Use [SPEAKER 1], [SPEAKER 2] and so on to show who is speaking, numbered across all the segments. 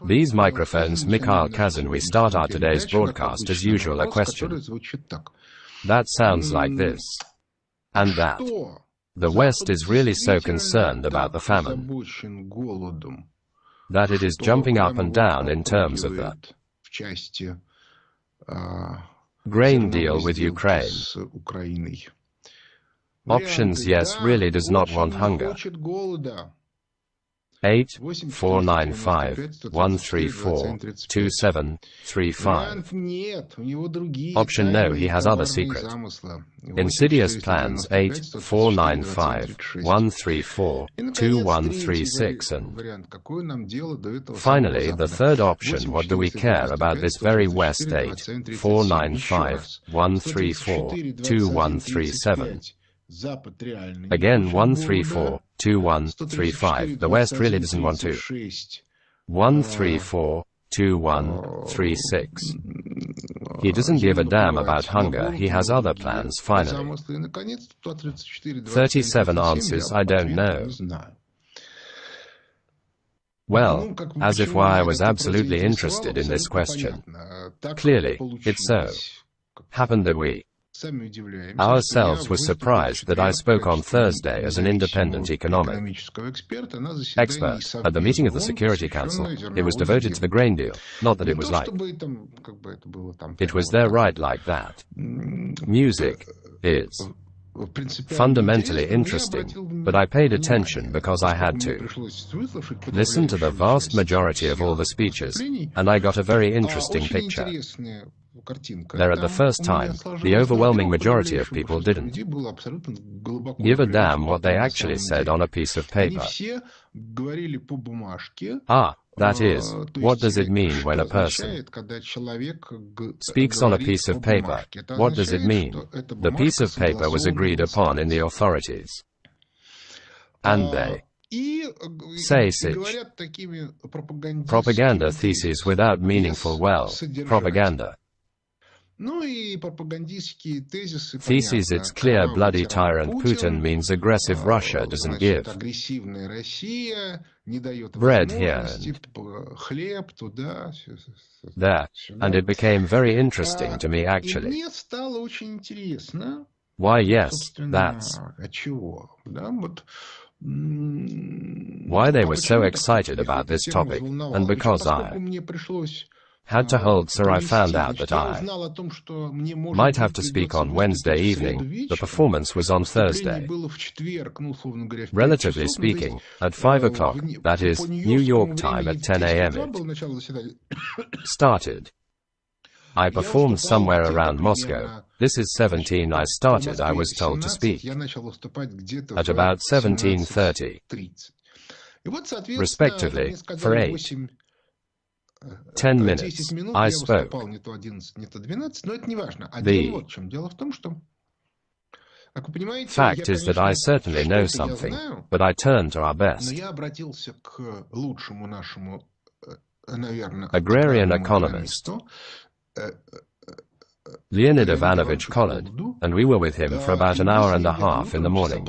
[SPEAKER 1] These microphones, Mikhail Khazin. We start our today's broadcast as usual, a question that sounds like this and that. The West is really so concerned about the famine that it is jumping up and down in terms of the grain deal with Ukraine. Options: yes, really does not want hunger. 8 495 134 2735. Option: no, he has other secret, insidious plans. 8 495 134 2136. And finally, the third option: what do we care about this very West? 8 495 134 2137. Again 134 2135. The West really doesn't want to. 134 2136. He doesn't give a damn about hunger, he has other plans. Finally, 37 answers: I don't know. Well, as if why I was absolutely interested in this question. Clearly, it so happened that we ourselves were surprised that I spoke on Thursday as an independent economic expert at the meeting of the Security Council. It was devoted to the grain deal, not that it was like it was there right like that. Music is fundamentally interesting, but I paid attention because I had to listen to the vast majority of all the speeches, and I got a very interesting picture. There at the first time, the overwhelming majority of people didn't give a damn what they actually said on a piece of paper. That is, what does it mean when a person speaks on a piece of paper? What does it mean? The piece of paper was agreed upon in the authorities, and they say such propaganda theses without meaningful, propaganda theses. It's clear bloody tyrant Putin means aggressive Russia doesn't give bread here and there, and it became very interesting to me actually. Why, yes, that's why they were so excited about this topic, and because I had to hold, sir, I found out that I might have to speak on Wednesday evening. The performance was on Thursday. Relatively speaking, at 5 o'clock, that is, New York time at 10 a.m. it started. I performed somewhere around Moscow. This is 17. I started, I was told to speak at about 17:30, respectively, for 8 10 minutes, I spoke. The fact is that I certainly know something, but I turn to our best agrarian economist, Leonidovich Khazin, and we were with him for about an hour and a half in the morning.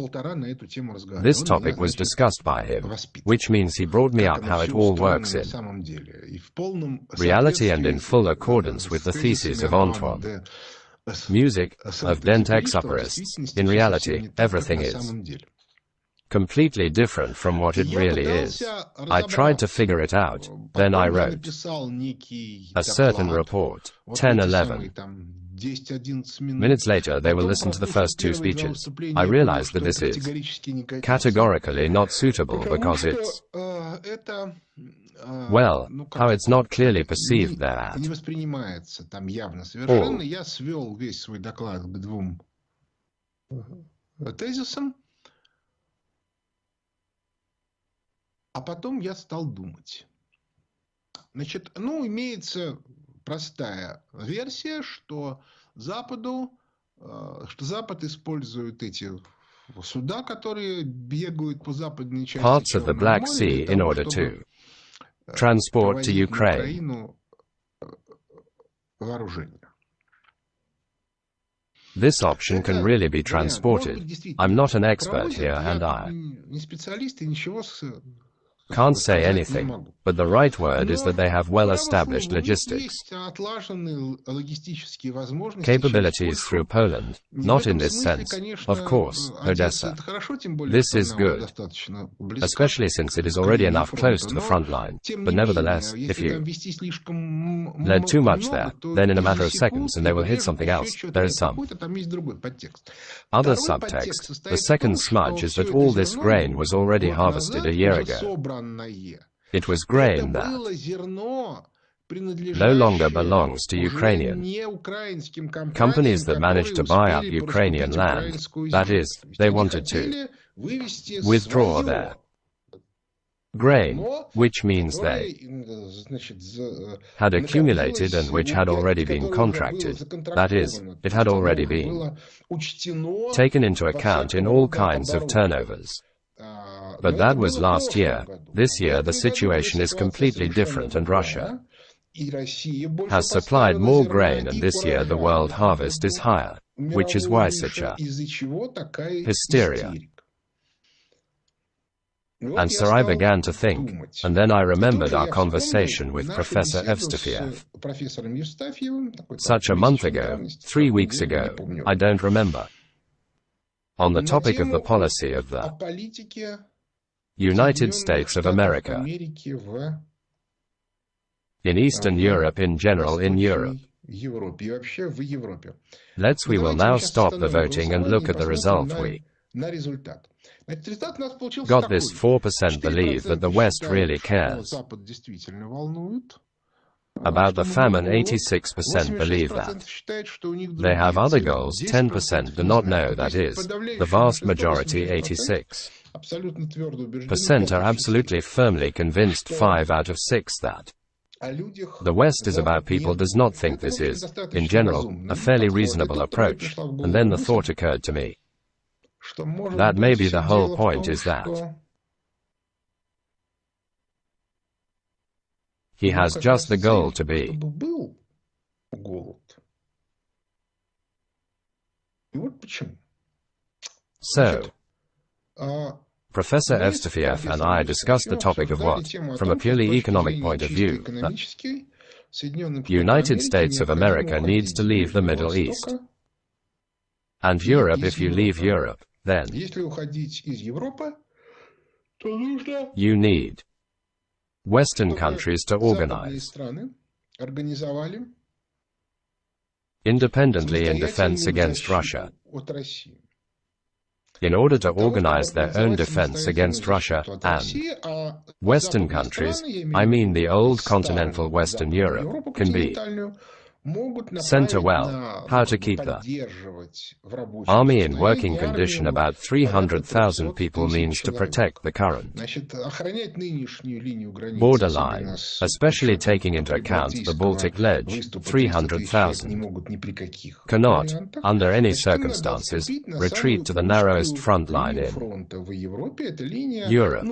[SPEAKER 1] This topic was discussed by him, which means he brought me up how it all works in reality and in full accordance with the theses of Antoine. Music, of dent-exuperists, in reality, everything is completely different from what it really is. I tried to figure it out, then I wrote a certain report. 10-11 minutes later they will listen to the first 2 speeches. I realized that this is categorically not suitable because it's, well, how it's not clearly perceived there at all.
[SPEAKER 2] А потом я стал думать. Значит, имеется простая версия, что Запад использует эти суда, которые бегают по западной части
[SPEAKER 1] parts of the Black Sea in order to transport to Ukraine
[SPEAKER 2] вооружение.
[SPEAKER 1] This option can really be transported. I'm not an expert here, and I Can't say anything, but the right word is that they have well-established logistics. Capabilities through Poland, not in this sense, of course, Odessa. This is good, especially since it is already enough close to the front line, but nevertheless, if you led too much there, then in a matter of seconds and they will hit something else, there is some other subtext. The second smudge is that all this grain was already harvested a year ago. It was grain that no longer belongs to Ukrainian companies that managed to buy up Ukrainian land. That is, they wanted to withdraw their grain, which means they had accumulated and which had already been contracted. That is, it had already been taken into account in all kinds of turnovers. But that was last year. This year the situation is completely different, and Russia has supplied more grain, and this year the world harvest is higher, which is why such a hysteria. And so I began to think, and then I remembered our conversation with Professor Evstafiev. Such a month ago, 3 weeks ago, I don't remember. On the topic of the policy of the United States of America in Eastern Europe, in general in Europe. We will now stop the voting and look at the result. We got this 4% believe that the West really cares about the famine. 86% believe that they have other goals. 10% do not know. That is, the vast majority, 86%, are absolutely firmly convinced. 5 out of 6 that the West is about people does not think this is, in general, a fairly reasonable approach. And then the thought occurred to me that maybe the whole point is that he has just the goal to be so. Professor Evstafiev and I discussed the topic of what, from a purely economic point of view, the United States of America needs to leave the Middle East. And Europe, if you leave Europe, then you need Western countries to organize independently in defense against Russia. In order to organize their own defense against Russia, and Western countries, I mean the old continental Western Europe, can be center well, how to keep the army in working condition. About 300,000 people means to protect the current borderline, especially taking into account the Baltic Ledge. 300,000 cannot, under any circumstances, retreat to the narrowest front line in Europe.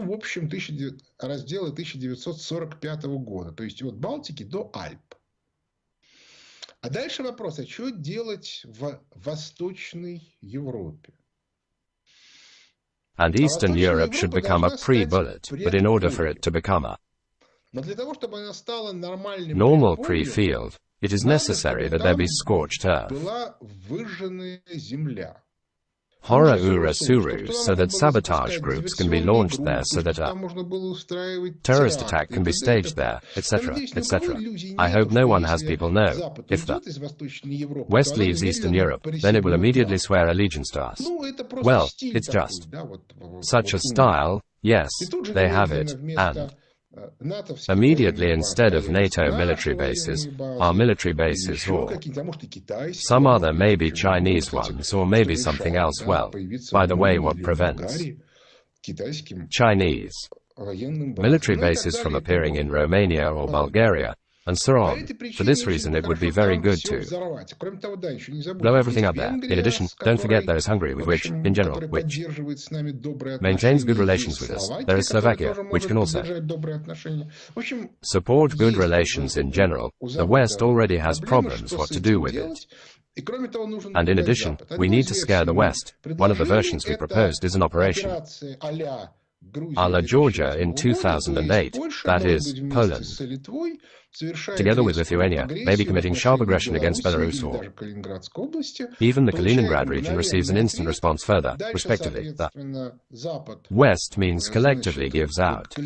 [SPEAKER 2] А дальше вопрос, а что делать в Восточной Европе?
[SPEAKER 1] And Eastern Europe should become a pre-bullet, but in order for it to become a normal pre-field, it is necessary that there be scorched earth. Horror ura suru, so that sabotage groups can be launched there, so that a terrorist attack can be staged there, etc., etc. I hope no one has people know, if the West leaves Eastern Europe, then it will immediately swear allegiance to us. Well, it's just such a style, yes, they have it, and immediately instead of NATO military bases, our military bases, or some other maybe Chinese ones, or maybe something else. Well, by the way, what prevents Chinese military bases from appearing in Romania or Bulgaria, and so on? For this reason it would be very good to blow everything up there. In addition, don't forget there is Hungary, with which, in general, which maintains good relations with us. There is Slovakia, which can also support good relations in general. The West already has problems what to do with it. And in addition, we need to scare the West. One of the versions we proposed is an operation a la Georgia in 2008, that is, Poland, together with Lithuania, may be committing sharp aggression against Belarus, or even the Kaliningrad region receives an instant response further, respectively. The West means collectively gives out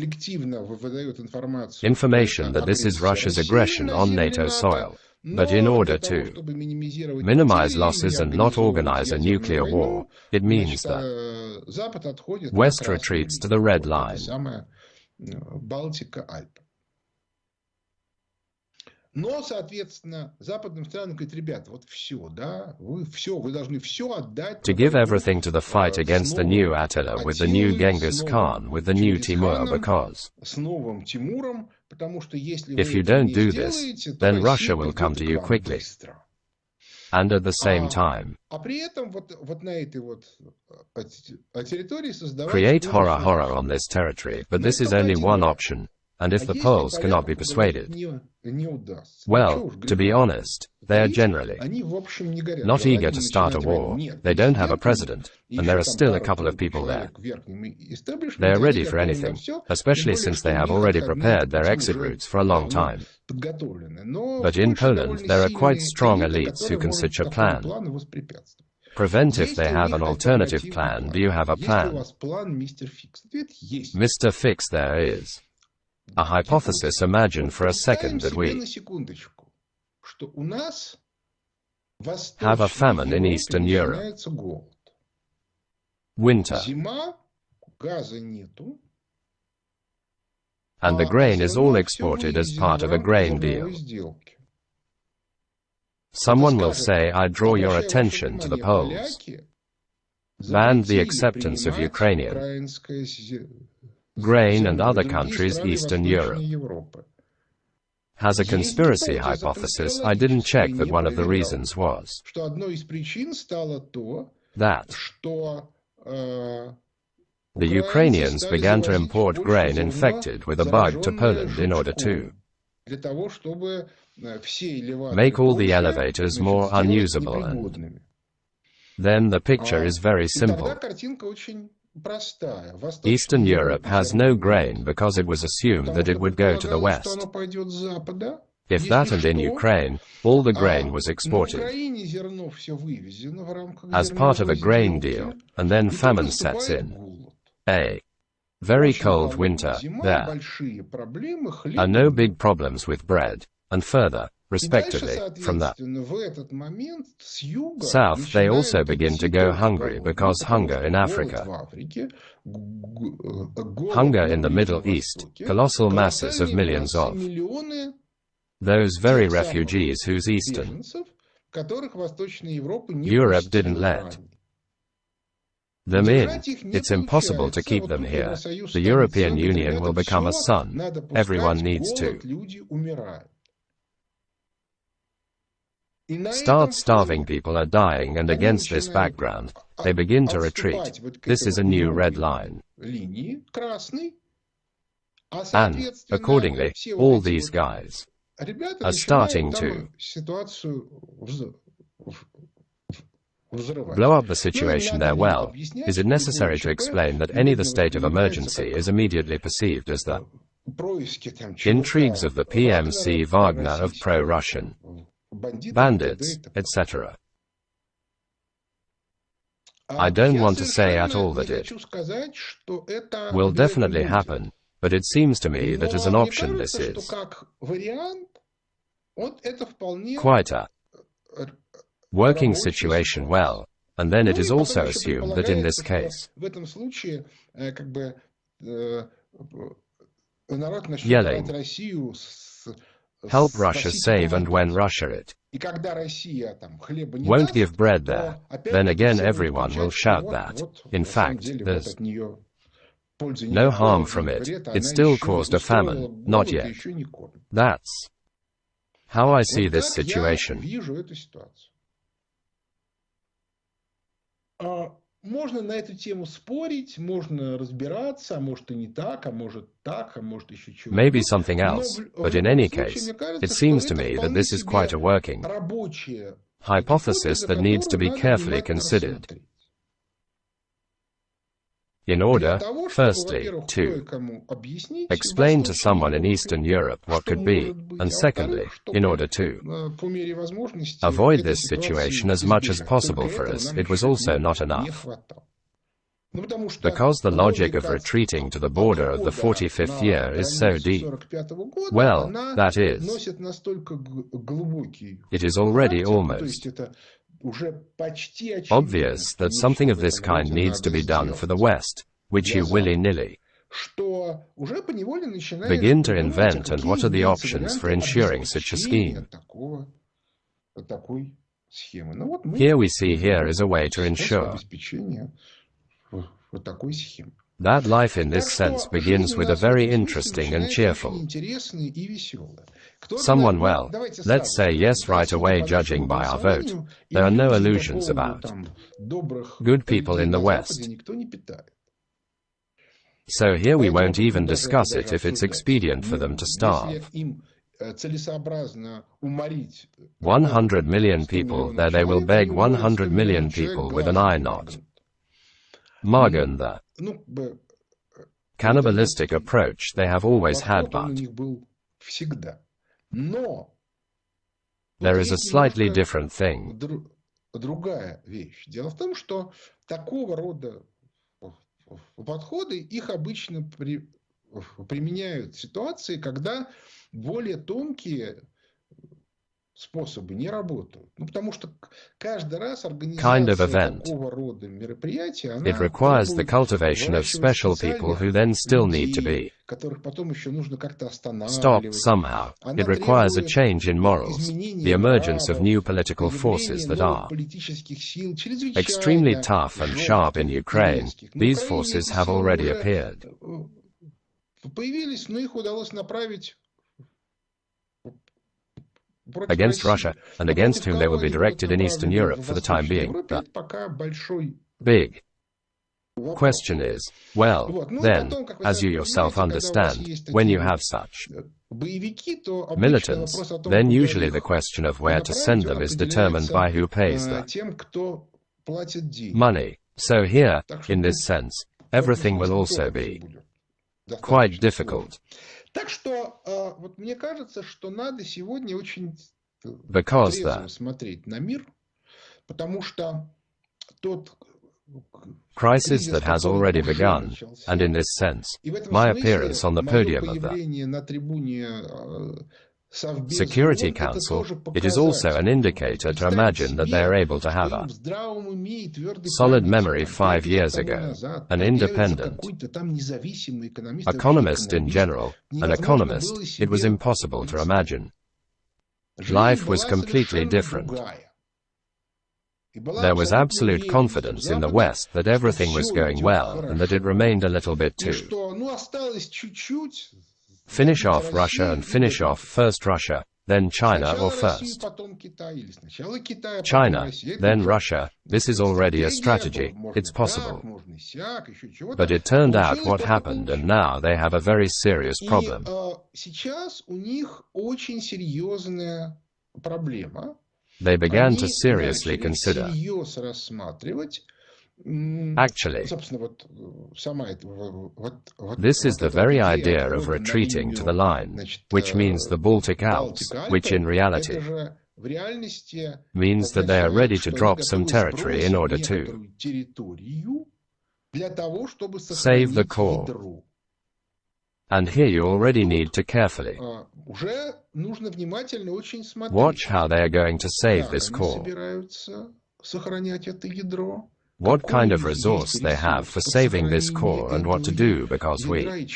[SPEAKER 1] information that this is Russia's aggression on NATO soil. But in order to minimize losses and not organize a nuclear war, it means that West retreats to the red line.
[SPEAKER 2] Но, соответственно, западным странам говорит, ребята, вот все, да, вы должны все отдать.
[SPEAKER 1] To give everything to the fight against the new Attila with the new Genghis Khan with the new Timur, because
[SPEAKER 2] с новым Тимуром, потому что если
[SPEAKER 1] if you don't do this, then Russia will come to you quickly. And at the same time,
[SPEAKER 2] при этом вот на этой вот территории создавать
[SPEAKER 1] create horror on this territory, but this is only one option. And if the Poles cannot be persuaded, well, to be honest, they are generally not eager to start a war. They don't have a president, and there are still a couple of people there. They are ready for anything, especially since they have already prepared their exit routes for a long time. But in Poland, there are quite strong elites who can such a plan prevent if they have an alternative plan. Do you have a plan? Mr. Fix, there is a hypothesis. Imagine for a second that we have a famine in Eastern Europe. Winter. And the grain is all exported as part of a grain deal. Someone will say, I draw your attention to the Poles. Banned the acceptance of Ukrainian grain and other countries. Eastern Europe has a conspiracy hypothesis. I didn't check that one of the reasons was that the Ukrainians began to import grain infected with a bug to Poland in order to make all the elevators more unusable, and then the picture is very simple. Eastern Europe has no grain because it was assumed that it would go to the West. If that, and in Ukraine, all the grain was exported as part of a grain deal, and then famine sets in. A very cold winter, there are no big problems with bread, and further, respectively, from the south they also begin to go hungry because hunger in Africa, hunger in the Middle East, colossal masses of millions of those very refugees whose Eastern Europe didn't let them in. It's impossible to keep them here. The European Union will become a sun. Everyone needs to start starving. People are dying, and against this background, they begin to retreat. This is a new red line. And, accordingly, all these guys are starting to blow up the situation there. Well, is it necessary to explain that the state of emergency is immediately perceived as the intrigues of the PMC Wagner, of pro-Russian bandits, etc.? I don't want to say at all that it will definitely happen, but it seems to me that as an option this is quite a working situation. Well, and then it is also assumed that in this case yelling, help Russia save, and when Russia it won't give bread there, then again everyone will shout that. In fact, there's no harm from it. It still caused a famine, not yet. That's how I see this situation.
[SPEAKER 2] Можно на эту тему спорить, можно разбираться, а может и не так, а может так, а может еще чего.
[SPEAKER 1] Maybe something else, but in any case, it seems to me that this is quite a working hypothesis that needs to be carefully considered. in order, firstly, to explain to someone in Eastern Europe what could be, and secondly, in order to avoid this situation as much as possible for us, it was also not enough. Because the logic of retreating to the border of the 45th year is so deep. Well, that is, it is already almost obvious that something of this kind needs to be done for the West, which you willy-nilly begin to invent, and what are the options for ensuring such a scheme? Here we see here is a way to ensure that life in this sense begins with a very interesting and cheerful someone. Well, let's say yes right away, judging by our vote. There are no illusions about good people in the West. So here we won't even discuss it if it's expedient for them to starve 100 million people, there they will beg 100 million people with an eye knot. Magen, the cannibalistic approach they have always had, but there is a slightly different thing.
[SPEAKER 2] Подходы их обычно применяют в ситуации, когда более тонкие способы не работают. Ну, потому что каждый раз организация такого рода мероприятия, она
[SPEAKER 1] it requires the cultivation of special people who then still need to be
[SPEAKER 2] которых потом еще нужно как-то
[SPEAKER 1] stopped somehow. It requires a change in morals, the emergence of new political forces that are extremely tough and sharp in Ukraine. These forces have already appeared.
[SPEAKER 2] Появились, но их удалось направить
[SPEAKER 1] against Russia, and against whom they will be directed in Eastern Europe for the time being. The big question is, well, then, as you yourself understand, when you have such militants, then usually the question of where to send them is determined by who pays the money. So here, in this sense, everything will also be quite difficult.
[SPEAKER 2] Так что, вот мне кажется, что надо сегодня очень
[SPEAKER 1] трезво
[SPEAKER 2] смотреть на мир, потому что тот
[SPEAKER 1] crisis that has already begun, and in this sense, my appearance on the podium of the Security Council, it is also an indicator to imagine that they are able to have a solid memory 5 years ago, an independent economist in general, an economist, it was impossible to imagine. Life was completely different. There was absolute confidence in the West that everything was going well and that it remained a little bit to finish off Russia and finish off first Russia, then China, or first China, then Russia. This is already a strategy, it's possible. But it turned out what happened, and now they have a very serious problem. They began to seriously consider actually, this is the very idea of retreating to the line, which means the Baltic Alps, which in reality means that they are ready to drop some territory in order to save the core. And here you already need to carefully watch how they are going to save this core. What kind of resource they have for saving this core and what to do, because we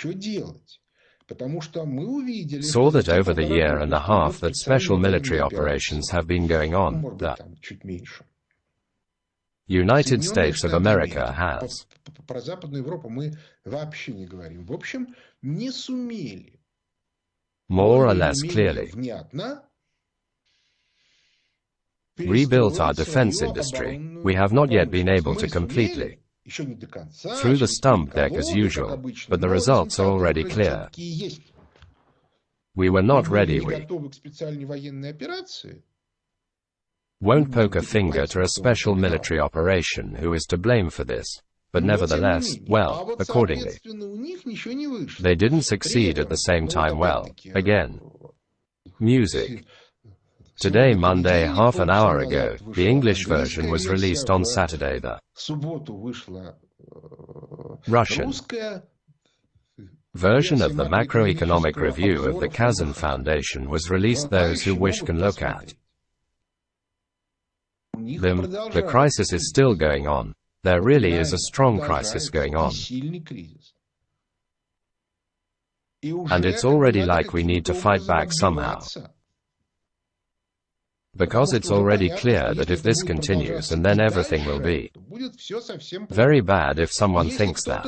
[SPEAKER 1] saw that over the year and a half that special military operations have been going on, the United States of America has more or less clearly rebuilt our defense industry. We have not yet been able to completely through the stump deck as usual, but the results are already clear. We were not ready. We won't poke a finger to a special military operation who is to blame for this, but nevertheless, well, accordingly. They didn't succeed at the same time well, again. Music. Today, Monday, half an hour ago, the English version was released on Saturday. The Russian version of the macroeconomic review of the Khazin Foundation was released. Those who wish can look at them. The crisis is still going on. There really is a strong crisis going on. And it's already like we need to fight back somehow. Because it's already clear that if this continues, and then everything will be very bad. If someone thinks that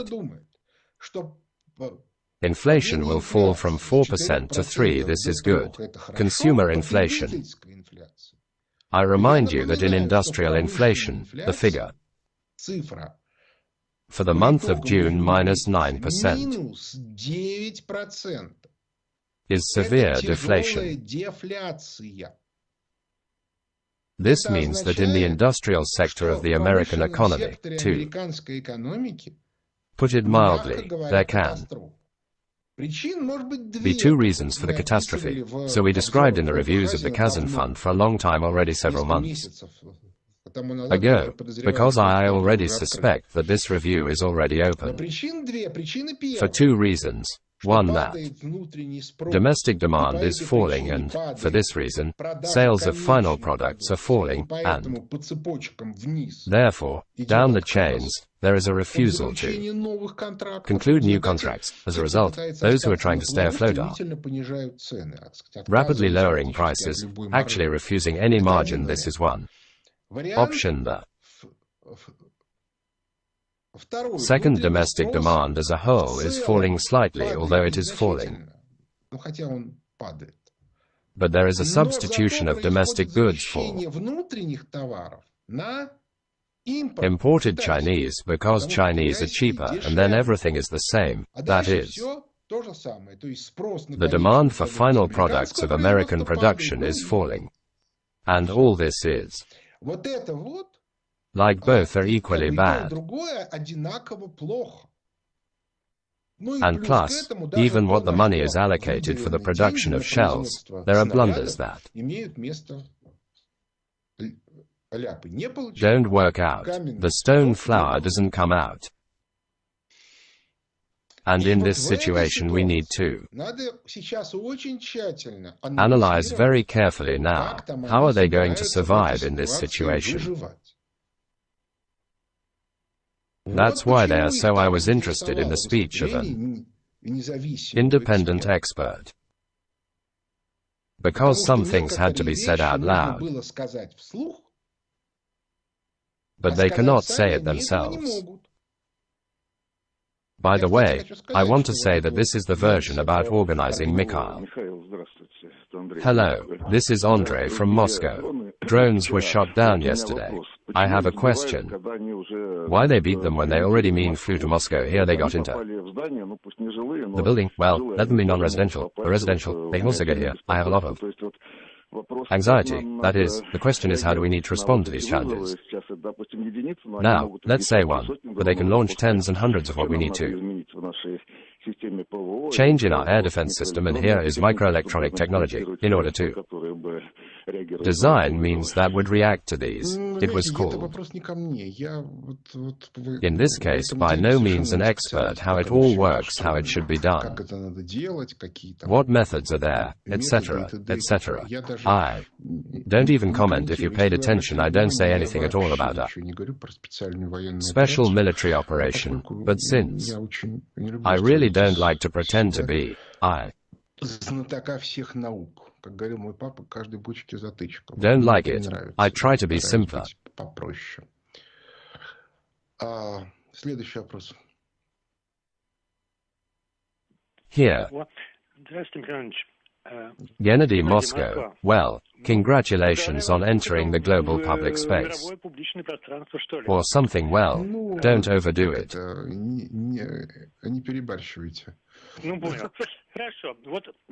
[SPEAKER 1] inflation will fall from 4% to 3%, this is good. Consumer inflation. I remind you that in industrial inflation, the figure for the month of June -9% is severe deflation. This means that in the industrial sector of the American economy, to put it mildly, there can be two reasons for the catastrophe, so we described in the reviews of the Khazin Fund for a long time already, several months ago, because I already suspect that this review is already open. For two reasons. One, that domestic demand is falling, and, for this reason, sales of final products are falling, and therefore, down the chains, there is a refusal to conclude new contracts. As a result, those who are trying to stay afloat are rapidly lowering prices, actually refusing any margin. This is one option. The second, domestic demand as a whole is falling slightly, although it is falling. But there is a substitution of domestic goods for imported Chinese, because Chinese are cheaper, and then everything is the same. That is, the demand for final products of American production is falling. And all this is like both are equally bad. And plus, even what the money is allocated for the production of shells, there are blunders that don't work out. The stone flour doesn't come out. And in this situation we need to analyze very carefully now, how are they going to survive in this situation? That's why they are so. I was interested in the speech of an independent expert, because some things had to be said out loud, but they cannot say it themselves. By the way, I want to say that this is the version about organizing Mikhail. Hello, this is Andre from Moscow. Drones were shot down yesterday. I have a question. Why they beat them when they already flew to Moscow? Here they got into the building. Well, let them be non-residential or residential. They can also get here. I have a lot of anxiety. That is, the question is, how do we need to respond to these challenges? Now, let's say one, but they can launch tens and hundreds of what we need to change in our air defense system, and here is microelectronic technology, in order to design means that would react to these. It was called, in this case, by no means an expert, how it all works, how it should be done, what methods are there, etc., etc. I don't even comment. If you paid attention, I don't say anything at all about a special military operation, but since I really don't like to pretend to be, don't like it. I try to be simpler. Here. Gennady, Moscow. Well, congratulations on entering the global public space. Or something. Well, don't overdo it.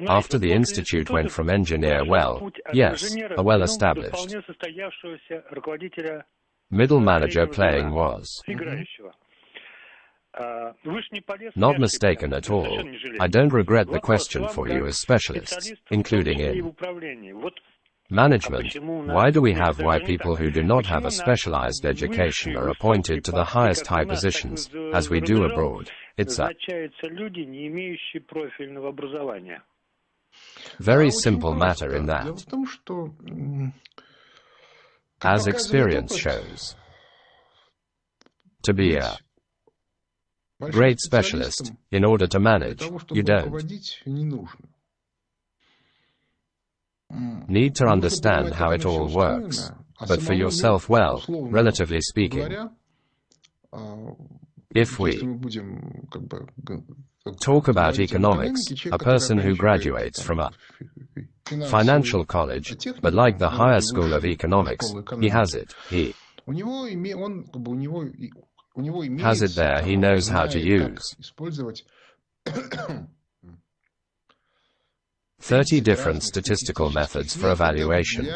[SPEAKER 1] After the institute went from engineer, well, yes, a well-established middle manager playing was Not mistaken at all. I don't regret the question for you as specialists, including in management. Why do we have why people who do not have a specialized education are appointed to the highest high positions, as we do abroad? It's a very simple matter in that, as experience shows, to be a great specialist, in order to manage, you don't need to understand how it all works, but for yourself well, relatively speaking. If we talk about economics, a person who graduates from a financial college, but like the higher school of economics, he has it, he has it there, he knows how to use 30 different statistical methods for evaluation,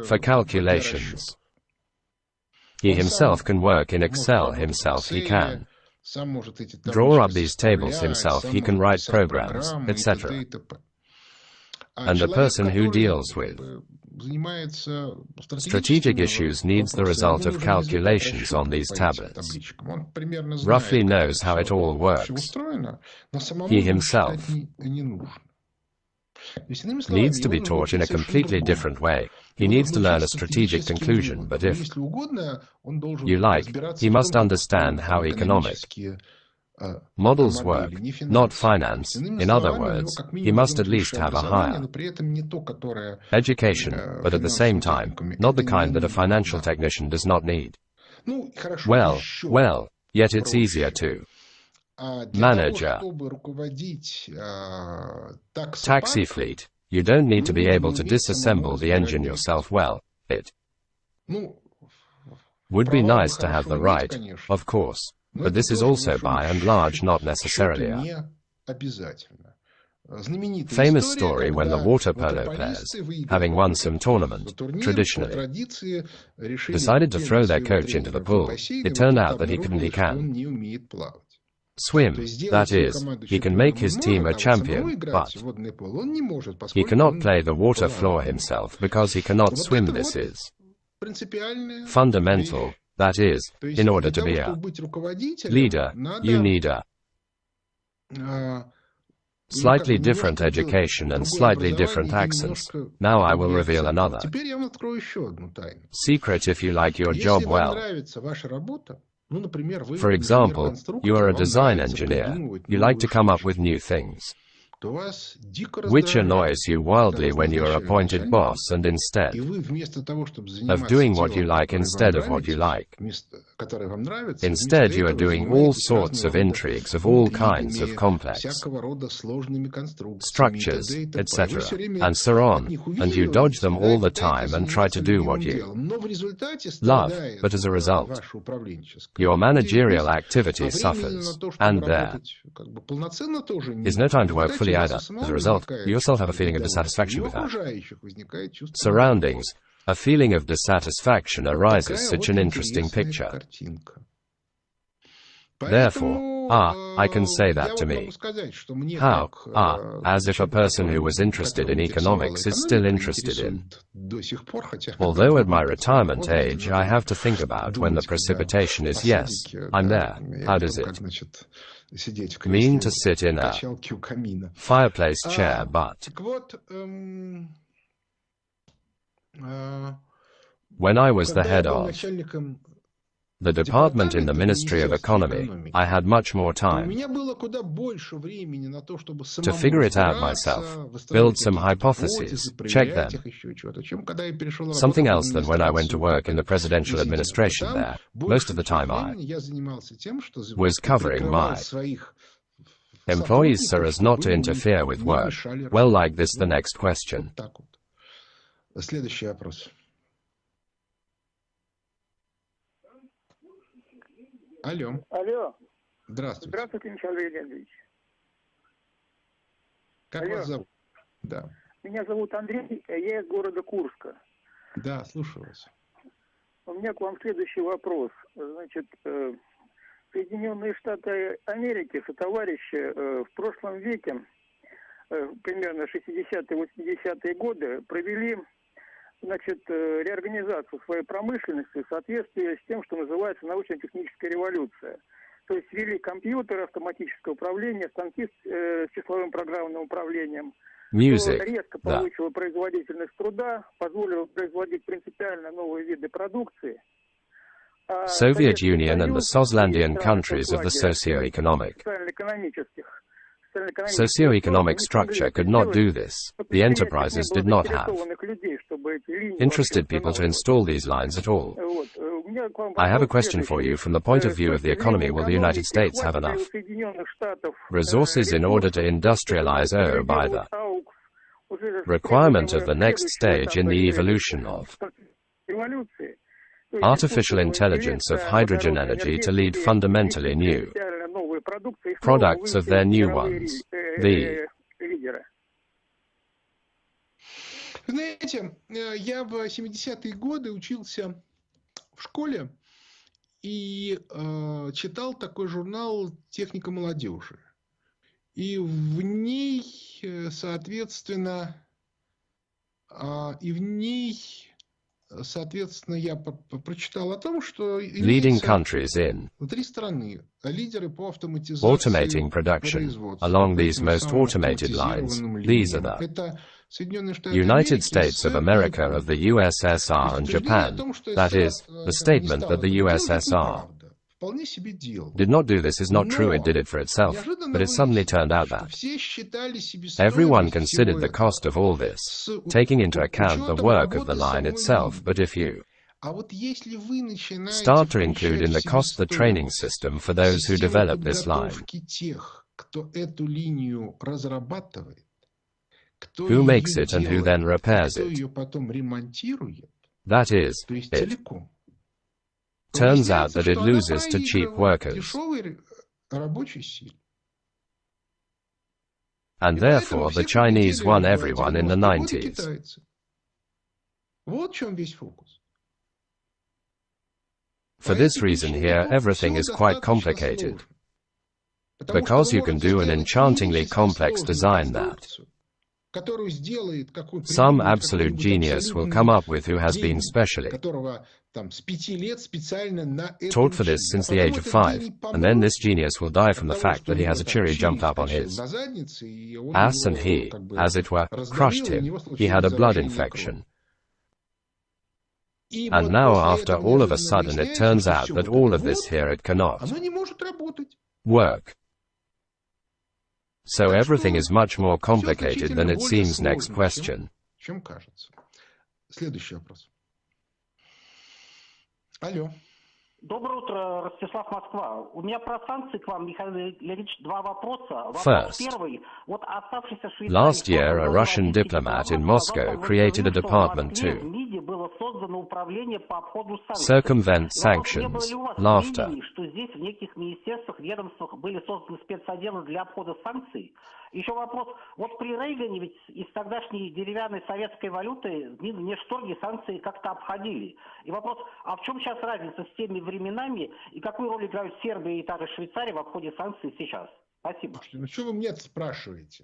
[SPEAKER 1] for calculations. He himself can work in Excel himself, he can draw up these tables himself, he can write programs, etc. And the person who deals with strategic issues needs the result of calculations on these tablets, roughly knows how it all works. He himself needs to be taught in a completely different way. He needs to learn a strategic conclusion, but if you like, he must understand how economic models work, not finance. In other words, he must at least have a higher education, but at the same time, not the kind that a financial technician does not need. Well, yet it's easier to manage a taxi fleet. You don't need to be able to disassemble the engine yourself. Well, it would be nice to have the right, of course, but this is also by and large not necessarily a famous story when the water polo players, having won some tournament, traditionally decided to throw their coach into the pool. It turned out that he can swim, that is, he can make his team a champion, but he cannot play the water floor himself because he cannot swim. This is fundamental. That is, in order to be a leader, you need a slightly different education and slightly different accents. Now I will reveal another secret if you like your job well. For example, you are a design engineer. You like to come up with new things, which annoys you wildly when you are appointed boss, and instead of doing what you like instead of what you like, instead you are doing all sorts of intrigues of all kinds of complex structures, etc., and so on, and you dodge them all the time and try to do what you love, but as a result, your managerial activity suffers, and there is no time to work fully either. As a result, you yourself have a feeling of dissatisfaction with that surroundings. A feeling of dissatisfaction arises. Such an interesting picture. Therefore, I can say that to me. How? As if a person who was interested in economics is still interested in. Although at my retirement age I have to think about when the precipitation is yes, I'm there. How does it mean to sit in a fireplace chair, but when I was the head of the department in the Ministry of Economy, I had much more time to figure it out myself, build some hypotheses, check them. Something else than when I went to work in the presidential administration there. Most of the time I was covering my employees so as not to interfere with work. Well, like this, the next question.
[SPEAKER 2] Алло. Здравствуйте.
[SPEAKER 3] Здравствуйте, Михаил Леонидович.
[SPEAKER 2] Как вас зовут? Да.
[SPEAKER 3] Меня зовут Андрей, я из города Курска.
[SPEAKER 2] Да, слушаю вас.
[SPEAKER 3] У меня к вам следующий вопрос. Значит, Соединенные Штаты Америки, сотоварищи, в прошлом веке, примерно 60-е, 80-е годы, провели, значит, реорганизацию своей промышленности в соответствии с тем, что называется научно-техническая революция. То есть ввели компьютеры, автоматическое управление, станки с числовым программным управлением.
[SPEAKER 1] Music.
[SPEAKER 3] Резко повысило производительность труда, позволило производить принципиально новые виды продукции.
[SPEAKER 1] Soviet Union and the Sozlandian countries of the socioeconomic structure could not do this. The enterprises did not have interested people to install these lines at all. I have a question for you from the point of view of the economy. Will the United States have enough resources in order to industrialize by the requirement of the next stage in the evolution of artificial intelligence of hydrogen energy to lead fundamentally new products of their new ones?
[SPEAKER 2] Знаете, я в 70-е годы учился в школе и читал такой журнал «Техника молодежи». И в ней, соответственно, я прочитал о том, что
[SPEAKER 1] leading countries in
[SPEAKER 2] три страны, лидеры по автоматизации
[SPEAKER 1] automating production along these most automated lines. These are the United States of America, of the USSR and Japan. That is, the statement that the USSR did not do this is not true. It did it for itself, but it suddenly turned out that everyone considered the cost of all this, taking into account the work of the line itself. But if you start to include in the cost the training system for those who develop this line, who makes it and who then repairs it, that is, it turns out that it loses to cheap workers. And therefore the Chinese won everyone in the 90s. For this reason here everything is quite complicated, because you can do an enchantingly complex design that some absolute genius will come up with, who has been specially taught for this since the age of 5, and then this genius will die from the fact that he has a cherry jumped up on his ass and he, as it were, crushed him. He had a blood infection. And now after all of a sudden it turns out that all of this here it cannot work. So everything is much more complicated than it seems. Next question.
[SPEAKER 2] Алло.
[SPEAKER 4] Доброе утро, Ростислав, Москва. У меня про санкции к вам, Михаил Леонидович, два вопроса.
[SPEAKER 1] First, last year a Russian diplomat in Moscow created a department to circumvent sanctions. Laughter.
[SPEAKER 4] Еще вопрос. Вот при Рейгане ведь из тогдашней деревянной советской валюты внешторги санкции как-то обходили. И вопрос, а в чем сейчас разница с теми временами и какую роль играют Сербия и та же Швейцария в обходе санкций сейчас? Спасибо.
[SPEAKER 2] Ну что вы меня спрашиваете?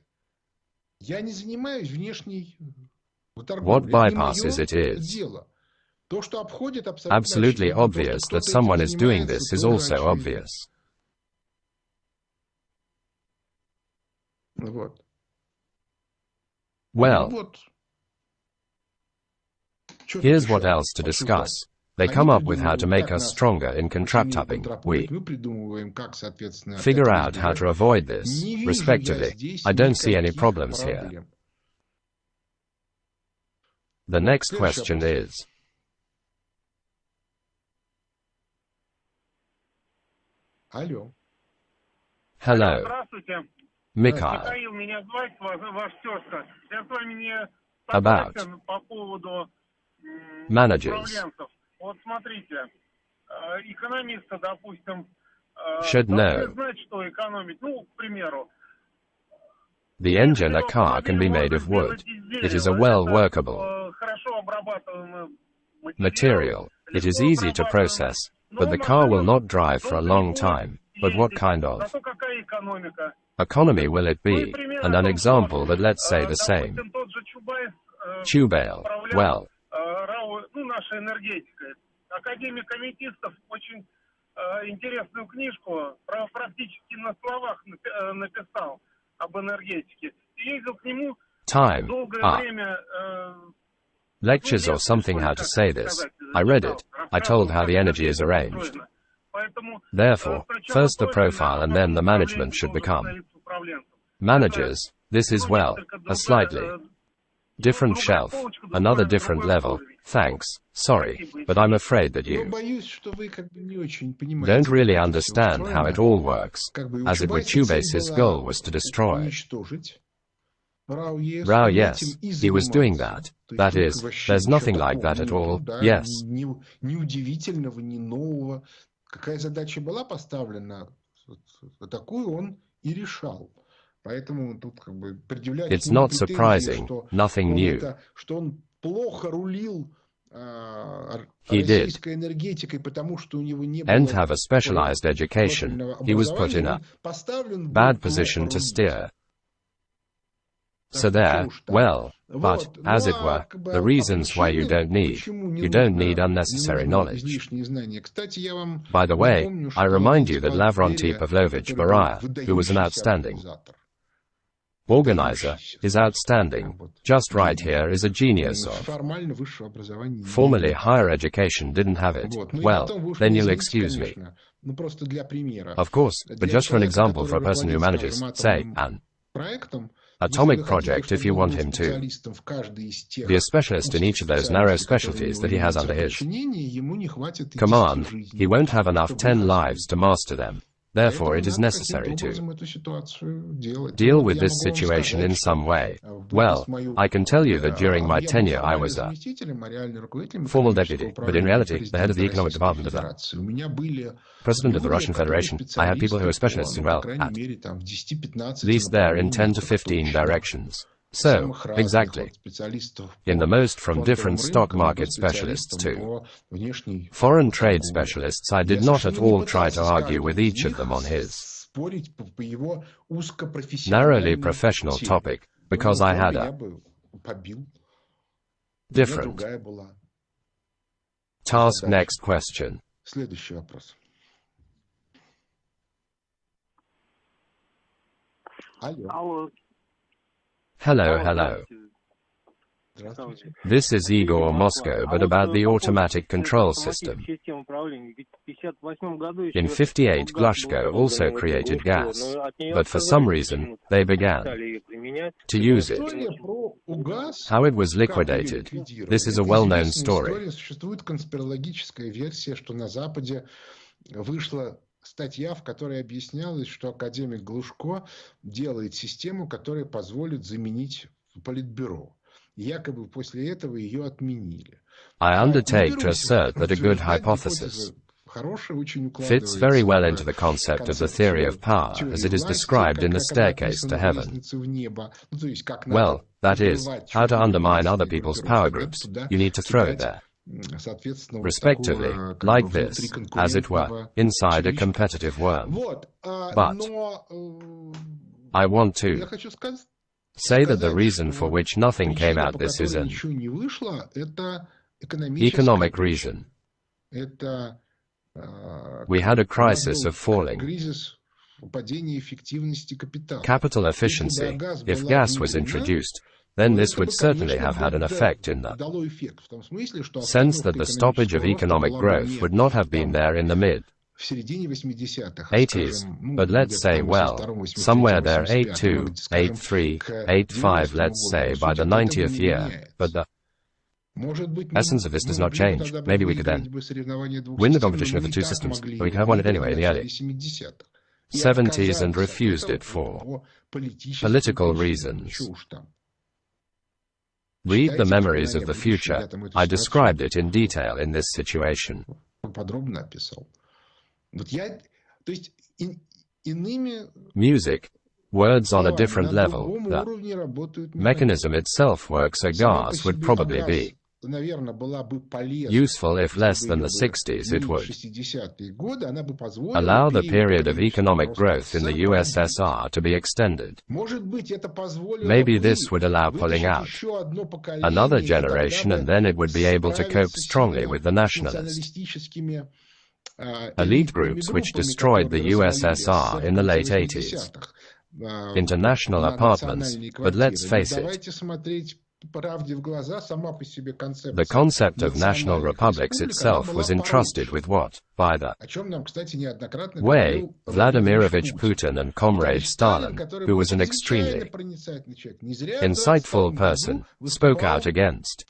[SPEAKER 2] Я не занимаюсь внешней торговлей.
[SPEAKER 1] What bypasses it is absolutely obvious that someone is doing this is also obvious. Well, here's what else to discuss. They come up with how to make us stronger in contractupping. We figure out how to avoid this, respectively. I don't see any problems here. The next question is, hello. Mikhail. About managers should know the engine a car can be made of wood. It is a well-workable material. It is easy to process, but the car will not drive for a long time. But what kind of economy will it be? And an example that let's say the same. Chubale, well,
[SPEAKER 5] интересную книжку про практически на словах написал об энергетике. Ездил к нему долгое время.
[SPEAKER 1] Lectures or something how to say this. I read it. I told how the energy is arranged. Therefore, first the profile and then the management should become managers. This is well, a slightly different shelf, another different level. Thanks, sorry, but I'm afraid that you don't really understand how it all works. As it were, Chubase's goal was to destroy Rao, yes, he was doing that. That is, there's nothing like that at all, yes. It's not surprising, nothing new. He did and have a specialized education. He was put in a bad position to steer. So there, well, but, as it were, the reasons why you don't need unnecessary knowledge. By the way, I remind you that Lavrentiy Pavlovich Baraya, who was an outstanding organizer, is outstanding. Just right here is a genius of formerly higher education didn't have it. Well, then you'll excuse me. Of course, but just for an example for a person who manages, say, an atomic project, if you want him to be a specialist in each of those narrow specialties that he has under his command, he won't have enough 10 lives to master them. Therefore, it is necessary to deal with this situation in some way. Well, I can tell you that during my tenure I was a formal deputy, but in reality, the head of the economic department of the President of the Russian Federation. I had people who are specialists in, well, at least there in 10 to 15 directions. So, exactly. In the most from different stock market specialists to foreign trade specialists, I did not at all try to argue with each of them on his narrowly professional topic, because I had a different task. Next question. Hello, hello. This is Igor Moscow, but about the automatic control system. In 58, Glushko also created gas, but for some reason, they began to use it. How it was liquidated, this is a well-known story.
[SPEAKER 2] Статья, в которой объяснялось, что академик Глушко делает систему, которая позволит заменить Политбюро. Якобы после этого ее отменили.
[SPEAKER 1] I undertake to assert that a good hypothesis fits very well into the concept of the theory of power as it is described in the staircase to heaven. Well, that is, how to undermine other people's power groups. You need to throw it there, respectively, like this, as it were, inside a competitive worm. But I want to say that the reason for which nothing came out this is an economic reason. We had a crisis of falling capital efficiency. If gas was introduced, then this would certainly have had an effect in the sense that the stoppage of economic growth would not have been there in the mid-80s, but let's say, well, somewhere there 82, 83, 85, let's say by the 90th year, but the essence of this does not change. Maybe we could then win the competition of the two systems, but we could have won it anyway in the early 70s and refused it for political reasons. Read the Memories of the Future. I described it in detail in this situation. Music, words on a different level. The mechanism itself works. A gas would probably be Useful if less than the 60s, it would allow the period of economic growth in the USSR to be extended. Maybe this would allow pulling out another generation, and then it would be able to cope strongly with the nationalist elite groups which destroyed the USSR in the late 80s. International apartments, but let's face it, the concept of national republics itself was entrusted with what, by the way, Vladimirovich Putin and Comrade Stalin, who was an extremely insightful person, spoke out against.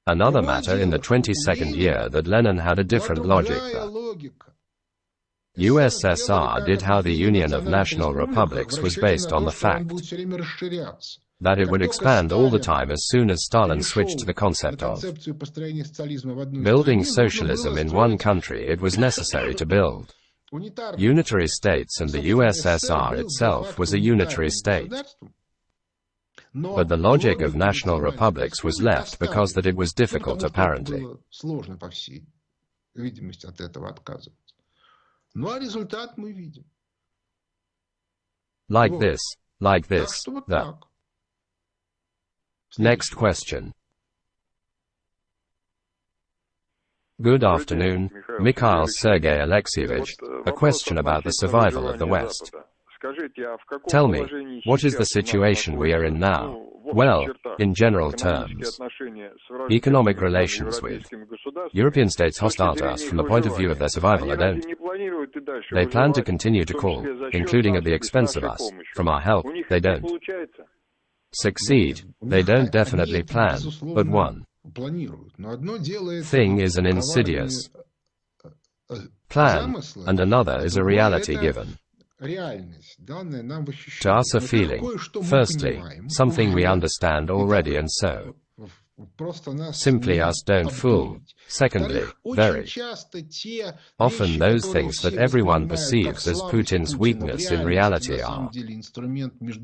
[SPEAKER 1] Another matter in the 22nd year that Lenin had a different logic. The USSR did how the Union of National Republics was based on the fact that it would expand all the time as soon as Stalin switched to the concept of building socialism in one country. It was necessary to build unitary states, and the USSR itself was a unitary state. But the logic of national republics was left because that it was difficult, apparently. Like this, that. Next question. Good afternoon, Mikhail Sergey Alexeyevich. A question about the survival of the West. Tell me, what is the situation we are in now? Well, in general terms, economic relations with European states hostile to us from the point of view of their survival, don't. They plan to continue to call, including at the expense of us, from our help. They don't succeed. They don't definitely plan, but one thing is an insidious plan, and another is a reality given to us, a feeling, firstly, something we understand already and so simply us don't fool. Secondly, very often those things that everyone perceives as Putin's weakness in reality are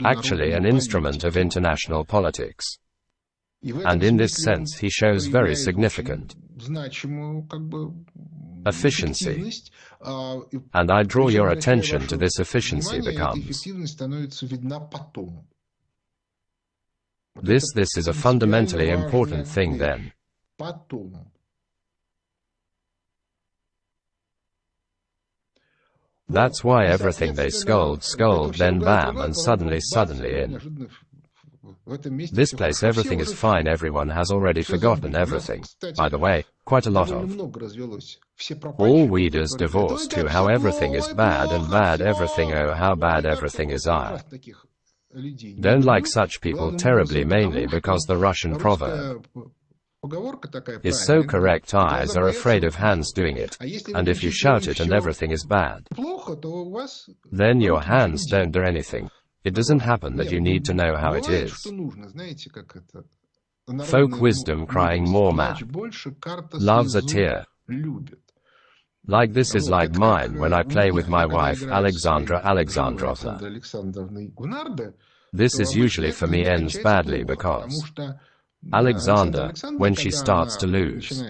[SPEAKER 1] actually an instrument of international politics. And in this sense he shows very significant efficiency. And I draw your attention to this efficiency becomes this is a fundamentally important thing then. That's why everything they scold, then bam, and suddenly in this place everything is fine, everyone has already forgotten everything. By the way, quite a lot of all weeders divorced to how everything is bad and bad everything, oh how bad everything is. I don't like such people terribly, mainly because the Russian proverb is so correct, eyes are afraid of hands doing it, and if you shout it and everything is bad, then your hands don't do anything. It doesn't happen that you need to know how it is. Folk wisdom crying more man loves a tear. Like this is like mine when I play with my wife Alexandra Alexandrovna. This is usually for me ends badly because Alexander, when she starts to lose,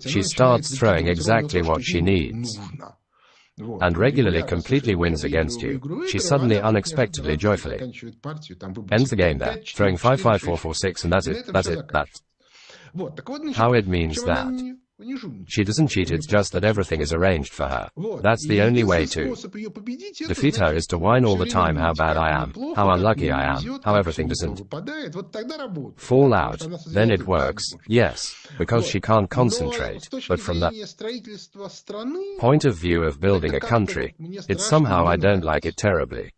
[SPEAKER 1] she starts throwing exactly what she needs and regularly completely wins against you. She suddenly, unexpectedly, joyfully ends the game there, throwing 5-5-4-4-6, and that's it. How it means that she doesn't cheat, it's just that everything is arranged for her. That's the only way to defeat her, is to whine all the time how bad I am, how unlucky I am, how everything doesn't fall out. Then it works, yes, because she can't concentrate. But from the point of view of building a country, it's somehow I don't like it terribly.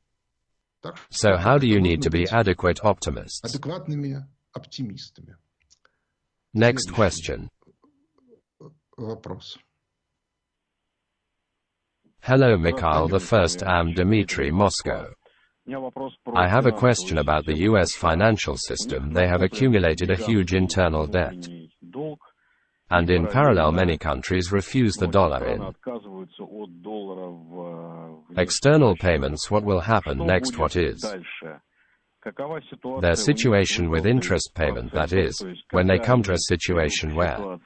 [SPEAKER 1] So how do you need to be adequate optimists? Next question. Hello Mikhail I am Dmitry, Moscow. I have a question about the US financial system. They have accumulated a huge internal debt. And in parallel many countries refuse the dollar in external payments. What will happen next? What is Their situation with interest payment, that is, when they come to a situation where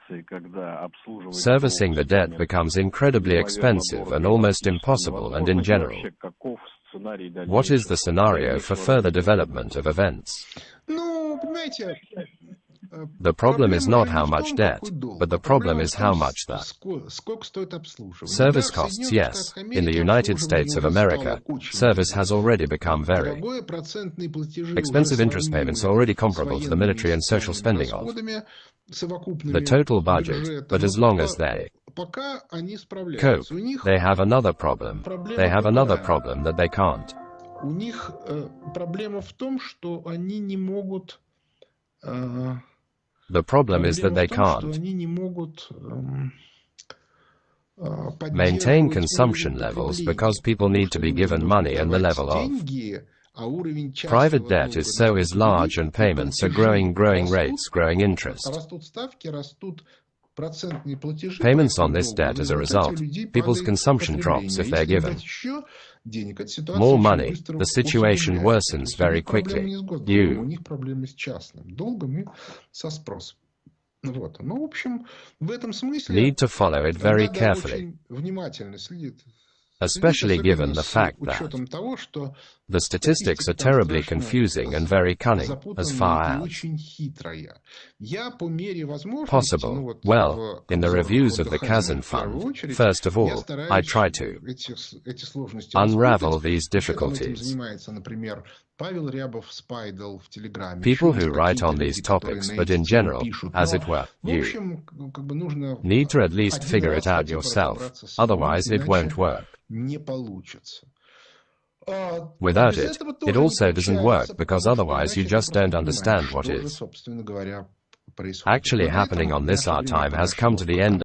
[SPEAKER 1] servicing the debt becomes incredibly expensive and almost impossible, and in general, what is the scenario for further development of events? The problem is not how much debt, but the problem is how much that service costs. Yes, in the United States of America, service has already become very expensive. Interest payments are already comparable to the military and social spending of the total budget, but as long as they cope, they have another problem. They have another problem that they can't. The problem is that they can't maintain consumption levels because people need to be given money, and the level of private debt is large, and payments are growing rates, growing interest. Payments on this debt as a result, people's consumption drops if they're given more money. The situation worsens very quickly. You need to follow it very carefully, especially given the fact that the statistics are terribly confusing and very cunning, as far as possible. Well, in the reviews of the Khazin Fund, first of all, I try to unravel these difficulties. People who write on these topics, but in general, as it were, you need to at least figure it out yourself, otherwise it won't work. Without it, it also doesn't work, because otherwise you just don't understand what is actually happening on this. Our time has come to the end.